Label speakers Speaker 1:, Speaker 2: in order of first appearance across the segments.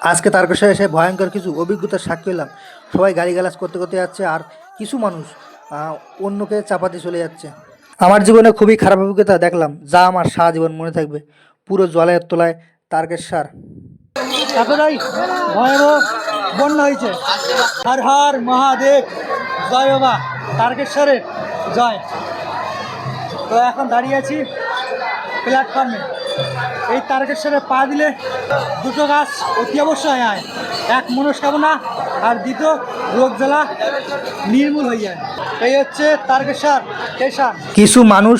Speaker 1: আজকে তারকেশ্বরে এসে ভয়ঙ্কর কিছু অভিজ্ঞতার সাক্ষী হলাম। সবাই গালিগালাজ করতে করতে যাচ্ছে, আর কিছু মানুষ অন্যকে চাপাতে চলে যাচ্ছে। আমার জীবনে খুবই খারাপ অভিজ্ঞতা দেখলাম, যা আমার সারা জীবন মনে থাকবে। পুরো জলের তলায় তারকেশ্বর। এতটাই ভয়াবহ বন্যা হয়েছে। হর হর মহাদেব, জয় বাবা তারকেশ্বরের জয়। তো এখন দাঁড়িয়ে আছি প্ল্যাটফর্মে। এই তারকেশ্বরে পা দিলে দুটো গাছ অতি অবশ্যই হয়। এক মনস্কামনা, আর দ্বিতীয় রোগ জ্বালা নির্মূল হয়ে যায়। এই হচ্ছে তারকেশ্বর স্টেশন। কিছু মানুষ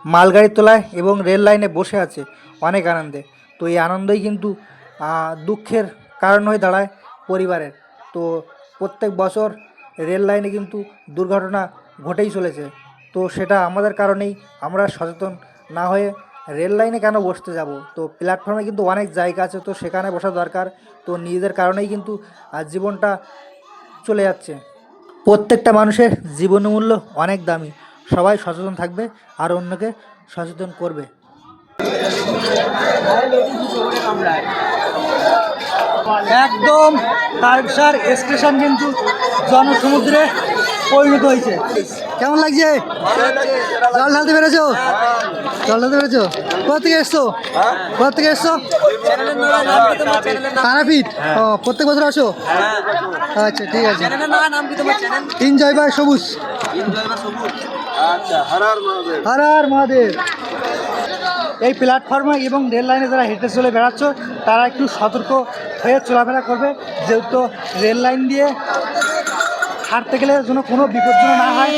Speaker 1: মালগাড়ির তলায় এবং রেল লাইনে বসে আছে অনেক আনন্দে। তো এই আনন্দই কিন্তু দুঃখের কারণ হয়ে দাঁড়ায় পরিবারের। তো প্রত্যেক বছর রেল লাইনে কিন্তু দুর্ঘটনা ঘটেই চলেছে। তো সেটা আমাদের কারণেই, আমরা সচেতন না হয়ে রেল লাইনে কেন বসতে যাব? তো প্ল্যাটফর্মে কিন্তু অনেক জায়গা আছে, তো সেখানে বসা দরকার। তো নিজেদের কারণেই কিন্তু জীবনটা চলে যাচ্ছে। প্রত্যেকটা মানুষের জীবনমূল্য অনেক দামি। সবাই সচেতন থাকবে আর অন্যকে সচেতন করবে। একদম তারকেশ্বর স্টেশন কিন্তু জনসমুদ্রে পরিণত হয়েছে। কেমন লাগছে? জল ঢালতে পেরেছো? জল ঢালতে পেরেছো? কোথা থেকে এসছো? কোথা থেকে এসছো? তারাপীঠ। ও, প্রত্যেক বছর আসো? আচ্ছা, ঠিক আছে। এনজয় বাই সবুজ। হর হর মহাদেব। এই প্ল্যাটফর্মে এবং রেল লাইনে যারা হেঁটে চলে বেড়াচ্ছ, তারা একটু সতর্ক হয়ে চলাফেরা করবে, যেহেতু রেল লাইন দিয়ে হাঁটতে গেলে যেন কোনো বিপদ না হয়।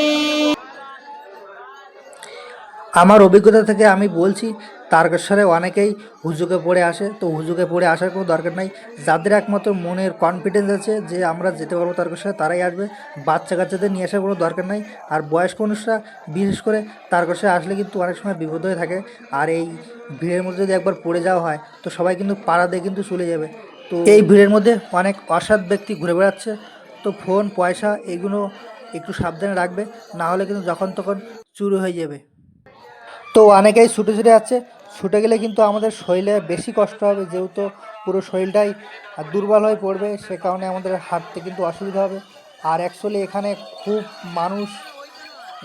Speaker 1: আমার অভিজ্ঞতা থেকে আমি বলছি, তারকেশ্বরে অনেকেই হুজুগে পড়ে আসে। তো হুজুগে পড়ে আসার কোনো দরকার নাই। যাদের একমাত্র মনের কনফিডেন্স আছে যে আমরা যেতে পারবো তারকেশ্বরে, তারাই আসবে। বাচ্চা কাচ্চাদের নিয়ে আসার কোনো দরকার নাই। আর বয়স্ক মানুষরা বিশেষ করে তারকেশ্বরে আসলে কিন্তু অনেক সময় বিপদ হয়ে থাকে। আর এই ভিড়ের মধ্যে যদি একবার পড়ে যাওয়া হয়, তো সবাই কিন্তু পাড়া দিয়ে কিন্তু চলে যাবে। তো এই ভিড়ের মধ্যে অনেক অসৎ ব্যক্তি ঘুরে বেড়াচ্ছে। তো ফোন পয়সা এগুলো একটু সাবধানে রাখবে, না হলে কিন্তু যখন তখন চুরি হয়ে যাবে। তো অনেকেই ছুটে ছুটে যাচ্ছে। ছুটে গেলে কিন্তু আমাদের শরীরে বেশি কষ্ট হবে, যেহেতু পুরো শরীরটাই দুর্বল হয়ে পড়বে। সে কারণে আমাদের হাঁটতে কিন্তু অসুবিধা হবে। আর অ্যাকচুয়ালি এখানে খুব মানুষ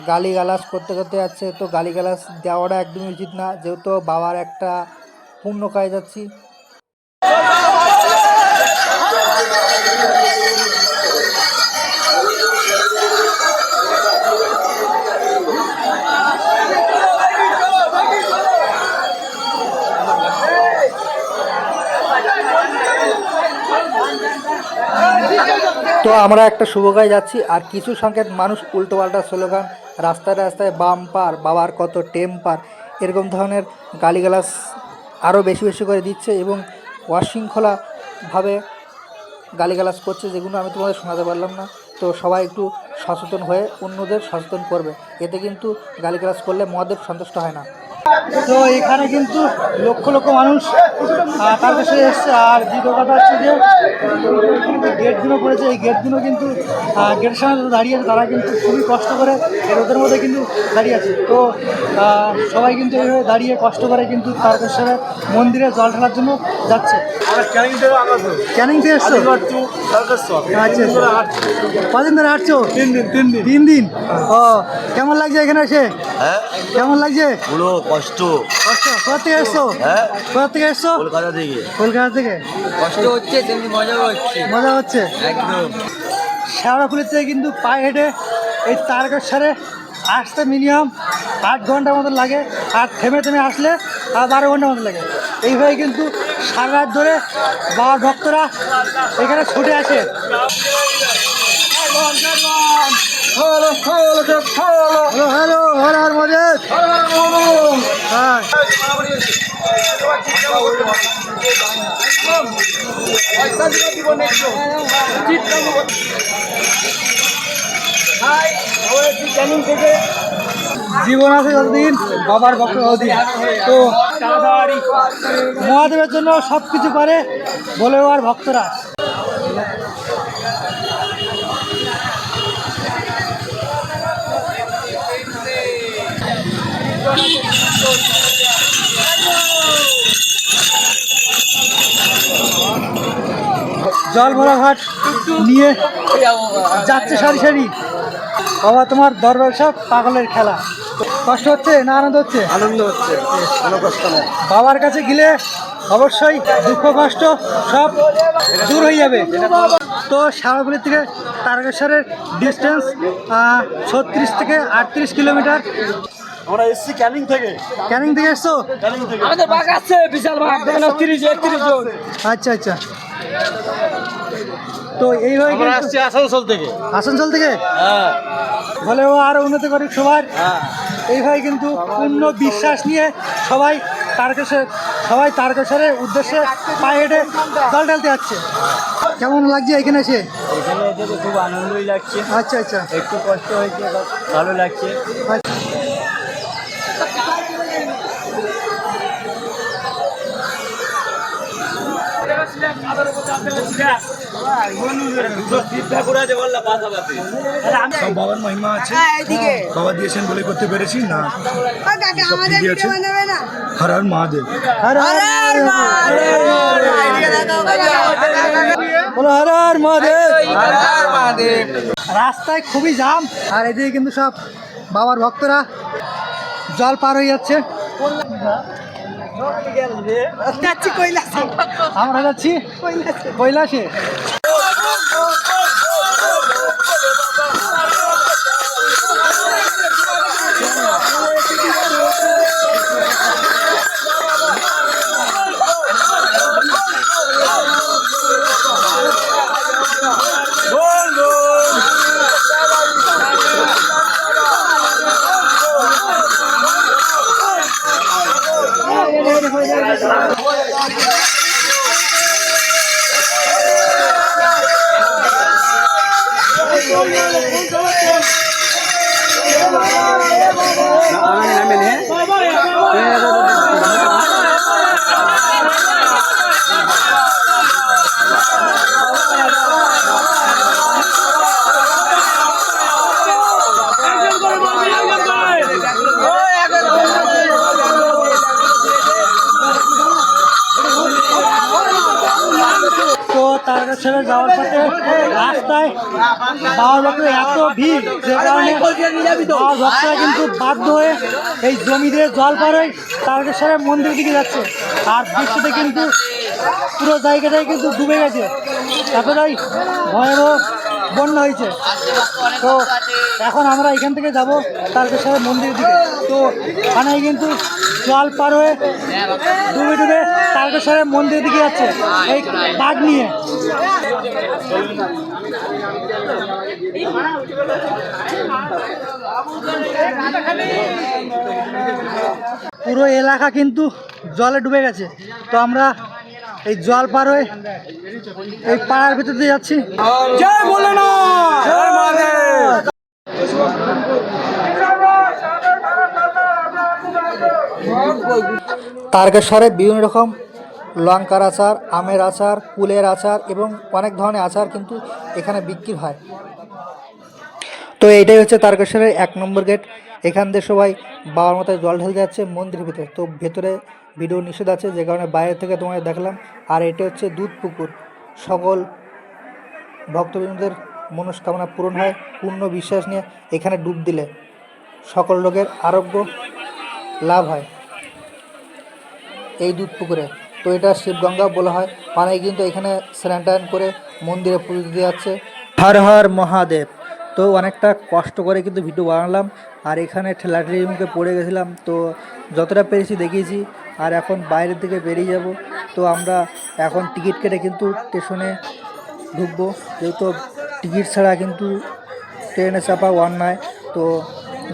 Speaker 1: গালিগালাজ করতে করতে যাচ্ছে। তো গালিগালাজ দেওয়াটা একদমই উচিত না, যেহেতু বাবার একটা পূর্ণ কাজে যাচ্ছি। তো আমরা একটা শুভ কাজে যাচ্ছি, আর কিছু সংখ্যক মানুষ উল্টোপাল্টা স্লোগান, রাস্তায় রাস্তায় বাম্পার, বাবার কত টেম্পার, এরকম ধরনের গালিগালাজ আরও বেশি বেশি করে দিচ্ছে এবং অশৃঙ্খলাভাবে গালিগালাজ করছে, যেগুলো আমি তোমাদের শোনাতে পারলাম না। তো সবাই একটু সচেতন হয়ে অন্যদের সচেতন করবে। এতে কিন্তু গালিগালাজ করলে মহাদেব সন্তুষ্ট হয় না। তো এখানে কিন্তু লক্ষ লক্ষ মানুষ তার কাছে এসছে। আর দ্বিতীয় কথা হচ্ছে যে গেটগুলো করেছে, এই গেটগুলো কিন্তু গেটের সামনে দাঁড়িয়ে আছে, তারা কিন্তু খুবই কষ্ট করে রোদের মধ্যে কিন্তু দাঁড়িয়ে আছে। তো সবাই কিন্তু এইভাবে দাঁড়িয়ে কষ্ট করে কিন্তু তারকেশ্বরে মন্দিরে জল ঢালার জন্য যাচ্ছে। ক্যানিং থেকে এসছো? আচ্ছা, কদিন ধরে হাঁটছো? 3 দিন। ও, কেমন লাগছে এখানে এসে? কেমন লাগছে?
Speaker 2: পুরো কষ্ট।
Speaker 1: কোথা থেকে এসছো? কোথা থেকে এসছো? কলকাতা থেকে।
Speaker 2: কষ্ট হচ্ছে, তেমনি মজাও হচ্ছে।
Speaker 1: মজা হচ্ছে
Speaker 2: একদম।
Speaker 1: শেওড়াফুলির থেকে কিন্তু পায়ে হেঁটে এই তারকেশ্বরে আসতে মিনিমাম 8 ঘন্টার মতো লাগে। আর থেমে থেমে আসলে 12 ঘন্টার মতো লাগে। এইভাবে কিন্তু সারা রাত ধরে বাবার ভক্তরা এখানে ছুটে আসে। হ্যালো, হর হর মহাদেব। হ্যাঁ, জীবন আছে যতদিন, বাবার ভক্ত ততদিন। তো মহাদেবের জন্য সব কিছু করে বলে আর ভক্তরা। জল ভরা ঘাট নিয়ে যাচ্ছে সারি সারি। বাবা তোমার দরবার সব পাগলের খেলা। কষ্ট হচ্ছে না আনন্দ হচ্ছে?
Speaker 2: আনন্দ হচ্ছে, কোনো কষ্ট নেই।
Speaker 1: বাবার কাছে গেলে অবশ্যই দুঃখ কষ্ট সব দূর হয়ে যাবে। তো শাওয়াগুলি থেকে তারকেশ্বরের ডিস্টেন্স 36 থেকে 38 কিলোমিটার।
Speaker 2: আমরা এসছি ক্যানিং থেকে।
Speaker 1: ক্যানিং থেকে এসছো?
Speaker 2: ক্যানিং থেকে।
Speaker 3: আমাদের বাঘ আছে, বিশাল বাঘ, 30-31 জন।
Speaker 1: আচ্ছা আচ্ছা। তো এইভাবে
Speaker 2: আমরা আসছি আসানসোল থেকে।
Speaker 1: আসানসোল থেকে
Speaker 2: হ্যাঁ
Speaker 1: হলেও আরও উন্নতি করুক সবার।
Speaker 2: হ্যাঁ।
Speaker 1: এইভাবে কিন্তু পূর্ণ বিশ্বাস নিয়ে সবাই তারকেশ্বরের উদ্দেশ্যে পায়ে হেঁটে জল ঢালতে যাচ্ছে। কেমন লাগছে এখানে এসে?
Speaker 2: এখানে এসে তো খুব আনন্দই লাগছে,
Speaker 1: আচ্ছা আচ্ছা।
Speaker 2: একটু কষ্ট হয়েছে, ভালো লাগছে।
Speaker 4: সব বাবার মহিমা আছে, বাবা দিয়েছেন বলে করতে পেরেছি না। সব ঠিকই আছে। হর হর মহাদেব।
Speaker 1: বলো হর হর মহাদেব। রাস্তায় খুবই জাম, আর এদিকে কিন্তু সব বাবার ভক্তরা জল পার হয়ে যাচ্ছে। আমরা যাচ্ছি কৈলাসে। তো তারকেশ্বরে যাওয়ার পথে রাস্তায় বাবার ভক্তদের এত ভিড়, যে কারণে বাবার ভক্তরা কিন্তু বাধ্য হয়ে এই জমি দিয়ে জল পার হয়ে তারকেশ্বরের মন্দির দিকে যাচ্ছে। আর বৃষ্টিতে কিন্তু পুরো জায়গাটাই কিন্তু ডুবে গেছে, এতটাই ভয়াবহ বন্যা হয়েছে। তো এখন আমরা এখান থেকে যাব তারকেশ্বরের মন্দির দিকে। তো ওখানে কিন্তু জল পার হয়ে ডুবে ডুবে তারকেশ্বরের মন্দির দিকে যাচ্ছে এই বাঘ নিয়ে। পুরো এলাকা কিন্তু জলে ডুবে গেছে। তো আমরা এই জল পার হয়ে এই পাড়ার ভিতর দিয়ে যাচ্ছি।
Speaker 3: জয় ভোলেনাথ, জয় মহাদেব।
Speaker 1: তারকেশ্বরে বিভিন্ন রকম লঙ্কার আচার, আমের আচার, কুলের আচার এবং অনেক ধরনের আচার কিন্তু এখানে বিক্রি হয়। তো এইটাই হচ্ছে তারকেশ্বরের 1 নম্বর গেট। এখান দিয়ে সবাই বাবার মাথায় জল ঢালতে যাচ্ছে মন্দিরের ভিতরে। তো ভেতরে ভিডিও নিষেধ আছে, যে কারণে বাইরে থেকে তোমাদের দেখালাম। আর এটা হচ্ছে দুধ পুকুর। সকল ভক্তবৃন্দদের মনস্কামনা পূরণ হয় পূর্ণ বিশ্বাস নিয়ে এখানে ডুব দিলে সকল লোকের আরোগ্য লাভ হয় এই দুধ পুকুরে। তো এটা শিবগঙ্গা বলা হয়। অনেকে কিন্তু এখানে স্নান টান করে মন্দিরে পুজো দিতে যাচ্ছে। হর হর মহাদেব। তো অনেকটা কষ্ট করে কিন্তু ভিডিও বানালাম, আর এখানে ঠেলাঠেলির মুখে পড়ে গেছিলাম। তো যতটা পেরেছি দেখিয়েছি। আর এখন বাইরের দিকে বেরিয়ে যাব। তো আমরা এখন টিকিট কেটে কিন্তু স্টেশনে ঢুকবো, যেহেতু টিকিট ছাড়া কিন্তু ট্রেনে চাপা অন্যায়। তো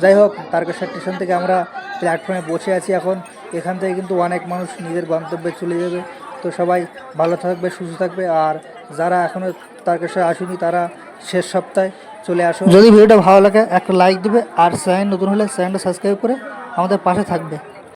Speaker 1: যাই হোক, তারকেশ্বর স্টেশন থেকে আমরা প্ল্যাটফর্মে বসে আছি এখন। এখান থেকে কিন্তু অনেক মানুষ নিজের গন্তব্যে চলে যাবে। তো সবাই ভালো থাকবে, সুস্থ থাকবে। আর যারা এখনও তারকেশ্বর আসেনি তারা শেষ সপ্তাহে চলে আসো। যদি ভিডিওটা ভালো লাগে একটা লাইক দেবে, আর চ্যানেল নতুন হলে চ্যানেলটা সাবস্ক্রাইব করে আমাদের পাশে থাকবে।